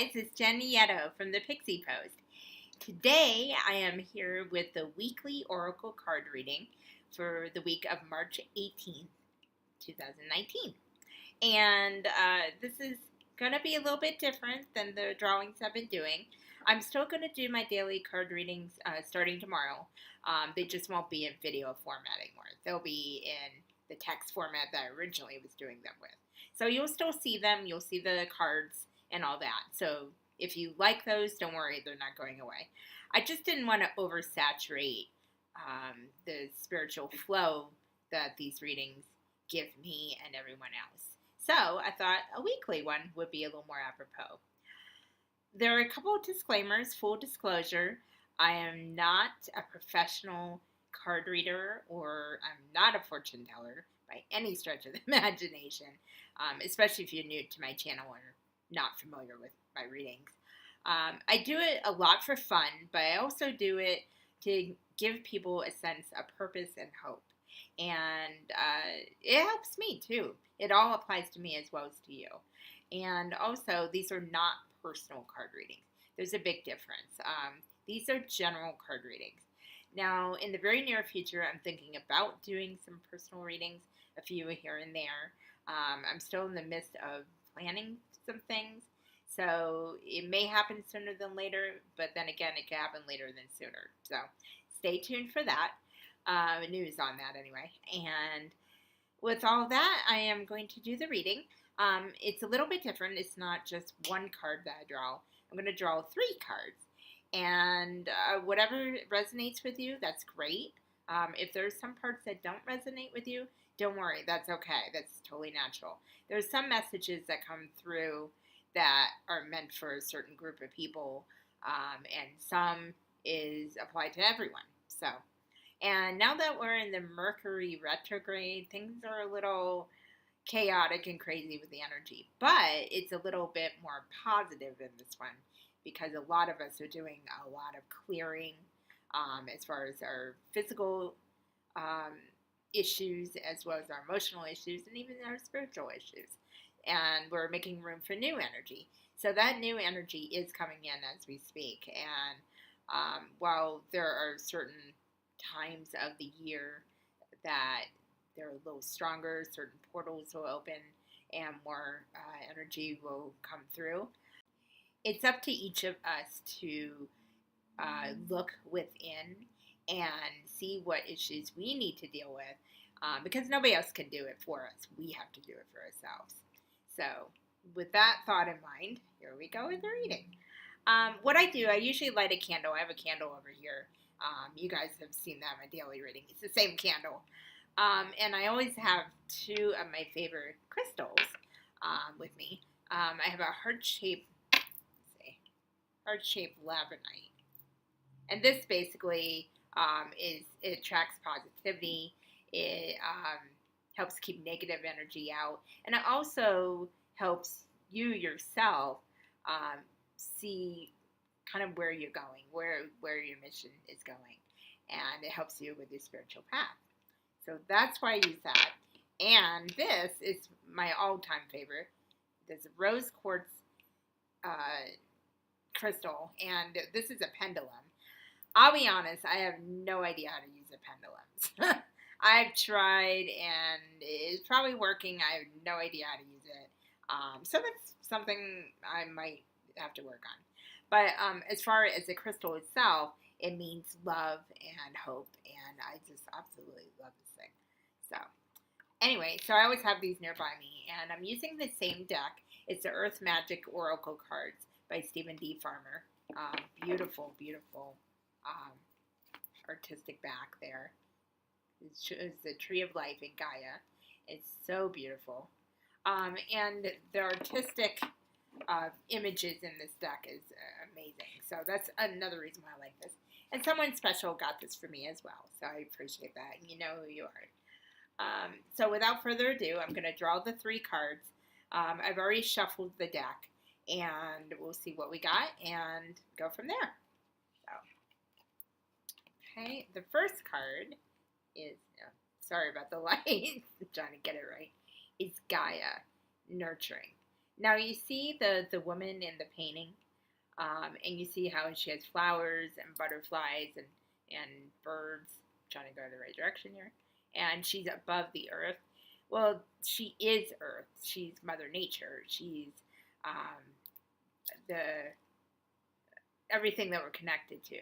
guys, it's Jenny Yetto from the Pixie Post. Today I am here with the weekly oracle card reading for the week of March 18th, 2019. And this is going to be a little bit different than the drawings I've been doing. I'm still going to do my daily card readings starting tomorrow. They just won't be in video format anymore. They'll be in the text format that I originally was doing them with. So you'll still see them. You'll see the cards and all that. So if you like those, don't worry, they're not going away. I just didn't want to oversaturate the spiritual flow that these readings give me and everyone else. So I thought a weekly one would be a little more apropos. There are a couple of disclaimers, full disclosure. I am not a professional card reader, or I'm not a fortune teller by any stretch of the imagination, especially if you're new to my channel or not familiar with my readings. I do it a lot for fun, but I also do it to give people a sense of purpose and hope. And it helps me too. It all applies to me as well as to you. And also, these are not personal card readings. There's a big difference. These are general card readings. Now, in the very near future, I'm thinking about doing some personal readings, a few here and there. I'm still in the midst of planning some things, so it may happen sooner than later, but then again, it could happen later than sooner. So stay tuned for that. News on that anyway. And with all that, I am going to do the reading. It's a little bit different. It's not just one card that I draw. I'm going to draw 3 cards. And whatever resonates with you, that's great. If there's some parts that don't resonate with you, don't worry. That's okay. That's totally natural. There's some messages that come through that are meant for a certain group of people, and some is applied to everyone. So, and now that we're in the Mercury Retrograde, things are a little chaotic and crazy with the energy, but it's a little bit more positive in this one, because a lot of us are doing a lot of clearing as far as our physical issues, as well as our emotional issues, and even our spiritual issues. And we're making room for new energy. So that new energy is coming in as we speak. And while there are certain times of the year that they're a little stronger, certain portals will open and more energy will come through, it's up to each of us to look within and see what issues we need to deal with, because nobody else can do it for us. We have to do it for ourselves. So with that thought in mind, here we go with the reading. What I do, I usually light a candle. I have a candle over here. You guys have seen that in my daily reading. It's the same candle. And I always have 2 of my favorite crystals with me. I have a heart-shaped labradorite. And this basically it attracts positivity. It helps keep negative energy out. And it also helps you yourself see kind of where you're going, where your mission is going. And it helps you with your spiritual path. So that's why I use that. And this is my all-time favorite. There's a rose quartz crystal, and this is a pendulum. I'll be honest, I have no idea how to use a pendulum. I've tried, and it's probably working. I have no idea how to use it. So that's something I might have to work on. But as far as the crystal itself, it means love and hope, and I just absolutely love this thing. So anyway, so I always have these nearby me, and I'm using the same deck. It's the Earth Magic Oracle Cards by Stephen D. Farmer. Beautiful, beautiful artistic back there. It's the Tree of Life in Gaia. It's so beautiful. And the artistic images in this deck is amazing. So that's another reason why I like this. And someone special got this for me as well. So I appreciate that. And you know who you are. So without further ado, I'm going to draw the 3 cards. I've already shuffled the deck. And we'll see what we got and go from there. So, okay, the first card is, sorry about the light, I'm trying to get it right, is Gaia, nurturing. Now you see the woman in the painting, and you see how she has flowers and butterflies and birds. I'm trying to go the right direction here. And she's above the earth. Well, she is Earth. She's Mother Nature. She's um, the everything that we're connected to.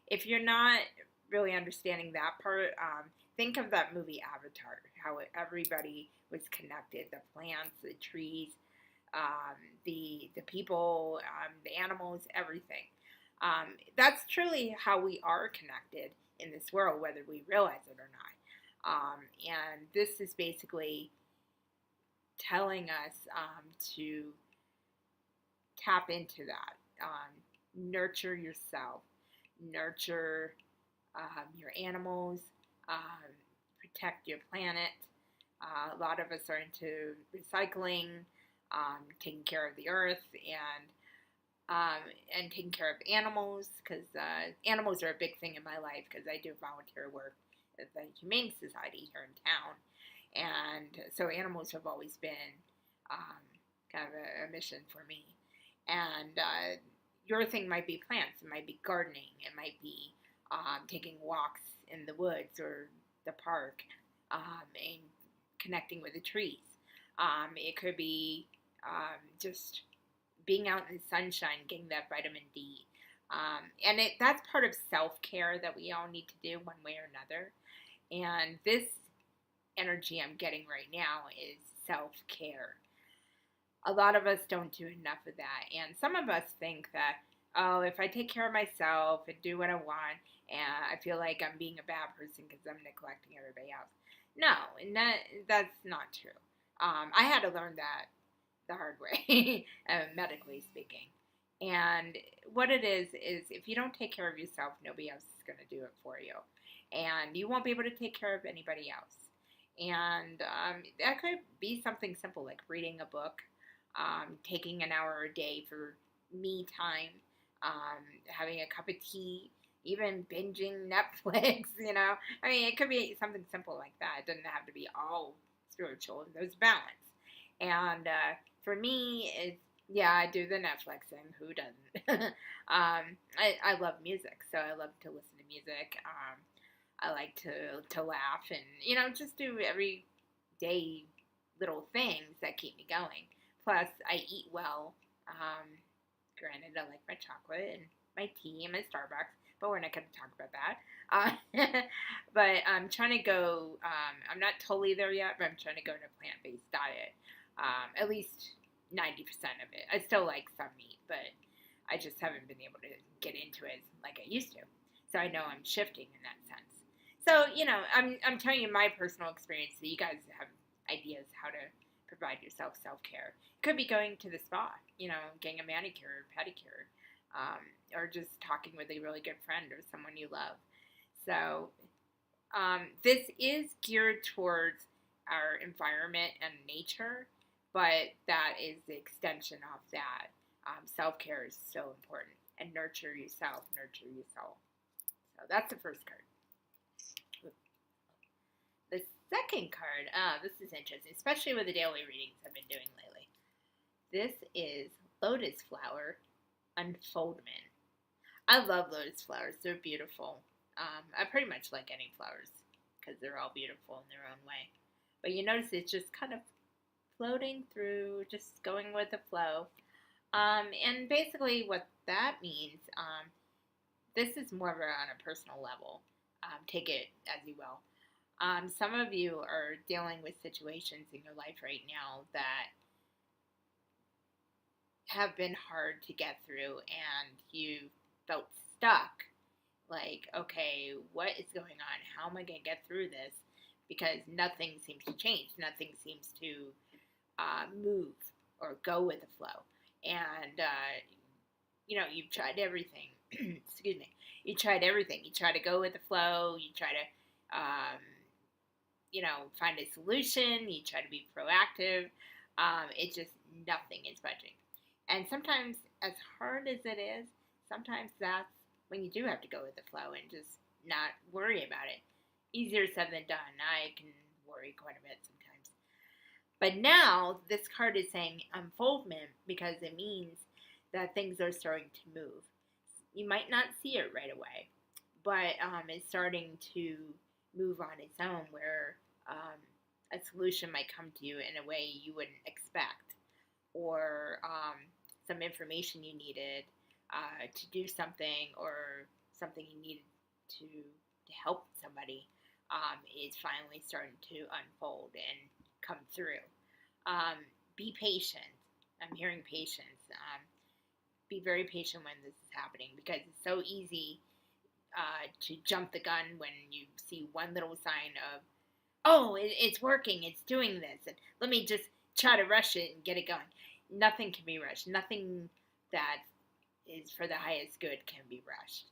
If you're not really understanding that part, think of that movie Avatar, how everybody was connected, the plants, the trees, the people, the animals, everything. That's truly how we are connected in this world, whether we realize it or not. And this is basically telling us to tap into that. Nurture yourself, nurture your animals, protect your planet. A lot of us are into recycling, taking care of the earth, and taking care of animals, because animals are a big thing in my life because I do volunteer work at the Humane Society here in town. And so animals have always been kind of a mission for me. And your thing might be plants, it might be gardening, it might be taking walks in the woods or the park, and connecting with the trees. It could be just being out in the sunshine, getting that vitamin D. And that's part of self-care that we all need to do one way or another. And this energy I'm getting right now is self-care. A lot of us don't do enough of that. And some of us think that, oh, if I take care of myself and do what I want, and I feel like I'm being a bad person because I'm neglecting everybody else. No, and that's not true. I had to learn that the hard way, medically speaking. And what it is if you don't take care of yourself, nobody else is going to do it for you. And you won't be able to take care of anybody else. And that could be something simple like reading a book, taking an hour a day for me time, having a cup of tea, even binging Netflix, you know. I mean, it could be something simple like that. It doesn't have to be all spiritual. There's balance. And for me, yeah, I do the Netflixing. Who doesn't? I love music, so I love to listen to music. I like to laugh and, you know, just do everyday little things that keep me going. Plus, I eat well. Granted, I like my chocolate and my tea and my Starbucks, but we're not going to talk about that. But I'm trying to go, I'm not totally there yet, but I'm trying to go on a plant-based diet. At least 90% of it. I still like some meat, but I just haven't been able to get into it like I used to. So I know I'm shifting in that sense. So, you know, I'm telling you my personal experience so you guys have ideas how to provide yourself self-care. Could be going to the spa, you know, getting a manicure or pedicure, or just talking with a really good friend or someone you love. So this is geared towards our environment and nature, but that is the extension of that. Self-care is so important. And nurture yourself, nurture your soul. So that's the first card. The second card, this is interesting, especially with the daily readings I've been doing lately. This is Lotus Flower Unfoldment. I love lotus flowers. They're beautiful. I pretty much like any flowers because they're all beautiful in their own way. But you notice it's just kind of floating through, just going with the flow. And basically what that means, this is more of on a personal level. Take it as you will. Some of you are dealing with situations in your life right now that have been hard to get through, and you felt stuck. Like, okay, what is going on? How am I going to get through this? Because nothing seems to change. Nothing seems to move or go with the flow. And, you know, you've tried everything. Excuse me. You tried everything. You try to go with the flow. You try to, you know, find a solution. You try to be proactive. It's just nothing is budging. And sometimes, as hard as it is, sometimes that's when you do have to go with the flow and just not worry about it. Easier said than done. I can worry quite a bit sometimes. But now this card is saying unfoldment because it means that things are starting to move. You might not see it right away, but it's starting to move on its own where a solution might come to you in a way you wouldn't expect, or some information you needed to do something, or something you needed to help somebody is finally starting to unfold and come through. Be patient. I'm hearing patience. Be very patient when this is happening, because it's so easy to jump the gun when you see one little sign of, oh, it's working, it's doing this, and let me just try to rush it and get it going. Nothing can be rushed. Nothing that is for the highest good can be rushed.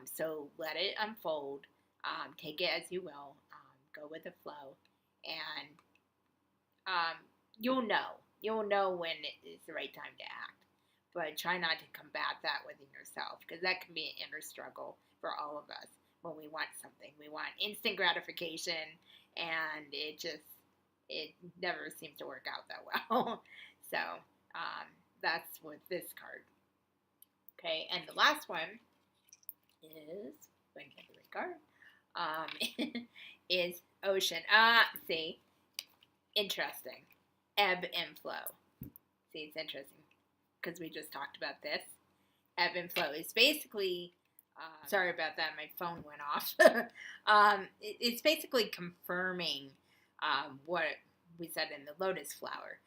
So let it unfold. Take it as you will. Go with the flow, and you'll know. You'll know when it is the right time to act. But try not to combat that within yourself, because that can be an inner struggle for all of us when we want something. We want instant gratification, and it never seems to work out that well. So that's with this card. Okay, and the last one is, if I can get the right card, is ocean. See, interesting. Ebb and flow. See, it's interesting because we just talked about this. Ebb and flow is basically, sorry about that, my phone went off. It's basically confirming what we said in the lotus flower,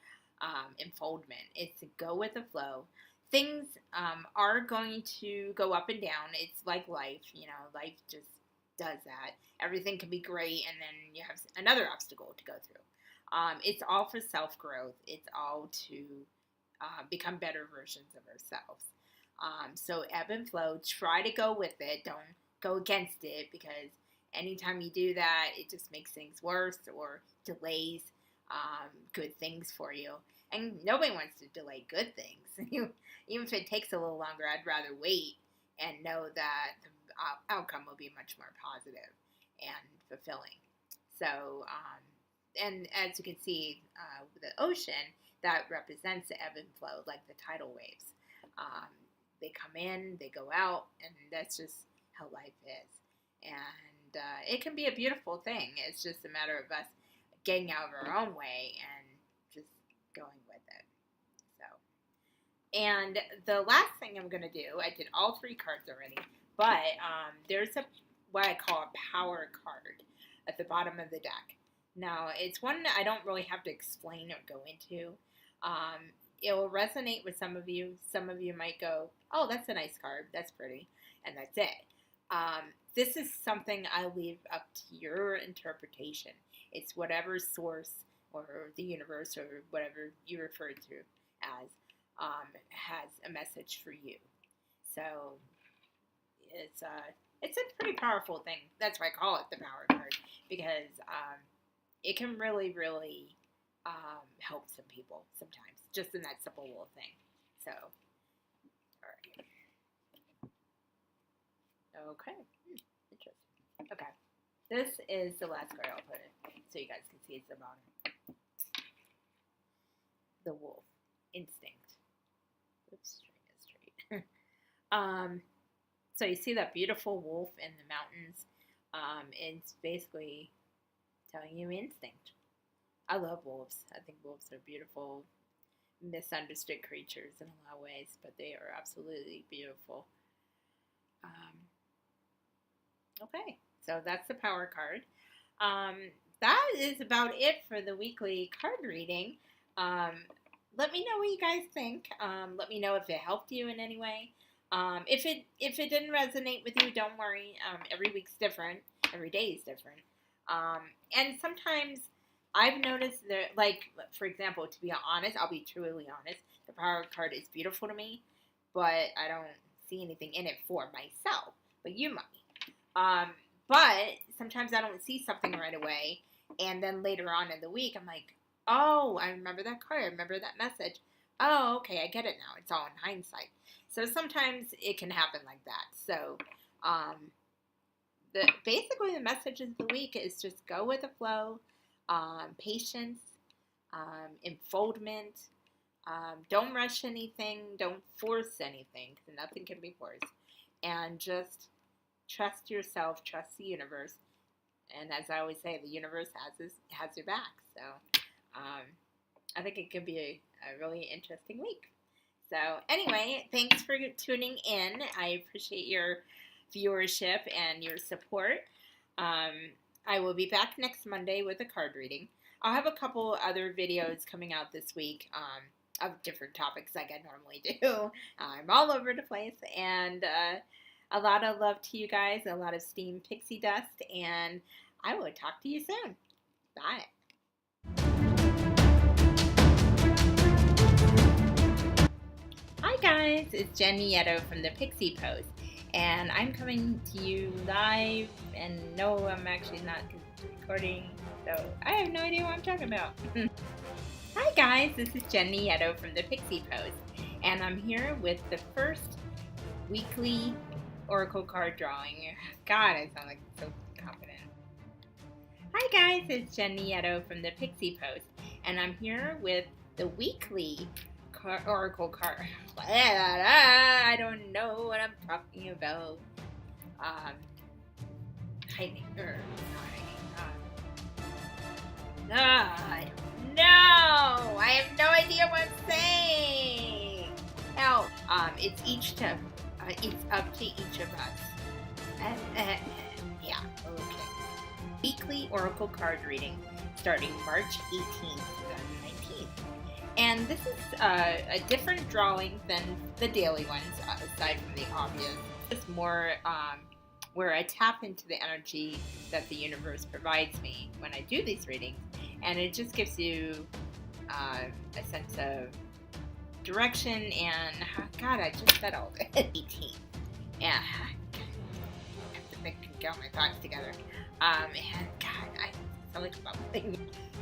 enfoldment. It's to go with the flow. Things are going to go up and down. It's like life, life just does that. Everything can be great, and then you have another obstacle to go through. It's all for self-growth. It's all to become better versions of ourselves. So ebb and flow, try to go with it. Don't go against it, because anytime you do that, it just makes things worse or delays good things for you. And nobody wants to delay good things. Even if it takes a little longer, I'd rather wait and know that the outcome will be much more positive and fulfilling. So, and as you can see with the ocean, that represents the ebb and flow, like the tidal waves. They come in, they go out, and that's just how life is. And it can be a beautiful thing. It's just a matter of us getting out of our own way and just going with it. So, and the last thing I'm going to do, I did all 3 cards already, but there's what I call a power card at the bottom of the deck. Now, it's one that I don't really have to explain or go into. It will resonate with some of you. Some of you might go, oh, that's a nice card. That's pretty. And that's it. This is something I leave up to your interpretation. It's whatever source or the universe or whatever you refer to as has a message for you. So it's a pretty powerful thing. That's why I call it the power card, because it can really, really help some people sometimes, just in that simple little thing. So, all right. Okay. Interesting. Okay. This is the last card I'll put in, so you guys can see it's the bottom. The wolf. Instinct. Oops, string is straight. So you see that beautiful wolf in the mountains. It's basically telling you instinct. I love wolves. I think wolves are beautiful, misunderstood creatures in a lot of ways, but they are absolutely beautiful. Okay, so that's the power card. That is about it for the weekly card reading. Let me know what you guys think. Let me know if it helped you in any way. If it didn't resonate with you, don't worry. Every week's different. Every day is different. And sometimes I've noticed that, like, for example, to be honest, I'll be truly honest, the power card is beautiful to me, but I don't see anything in it for myself. But you might. But sometimes I don't see something right away, and then later on in the week, I'm like, oh, I remember that card. I remember that message. Oh, okay, I get it now. It's all in hindsight. So sometimes it can happen like that. So basically the message of the week is just go with the flow, patience, enfoldment. Don't rush anything. Don't force anything, because nothing can be forced. And just trust yourself, trust the universe. And as I always say, the universe has your back. So I think it could be a really interesting week. So anyway, thanks for tuning in. I appreciate your viewership and your support. I will be back next Monday with a card reading. I'll have a couple other videos coming out this week of different topics like I normally do. I'm all over the place, and a lot of love to you guys, a lot of steam pixie dust, and I will talk to you soon. Bye. Hi guys, it's Jenny Yetto from the Pixie Post, and I'm coming to you live, and no, I'm actually not recording, so I have no idea what I'm talking about. Hi guys, this is Jenny Yetto from the Pixie Post, and I'm here with the first weekly oracle card drawing. God, I sound like so confident. Hi guys, it's Jenny Yetto from the Pixie Post, and I'm here with the weekly oracle card. I don't know what I'm talking about. Hiding or not hiding. I don't know. I have no idea what I'm saying. Help. It's up to each of us. Yeah. Okay. Weekly oracle card reading starting March 18th, 2019. And this is a different drawing than the daily ones, aside from the obvious. It's more where I tap into the energy that the universe provides me when I do these readings. And it just gives you a sense of direction and, God, I just said all of it. 18. Yeah, I have to get my thoughts together. And God, I sound like a bubbling.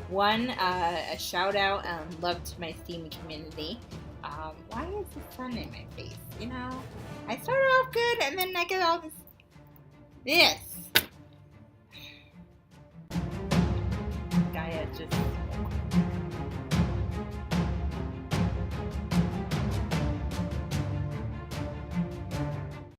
One, a shout out and love to my STEAM community. Why is the sun in my face? You know, I started off good and then I get all this.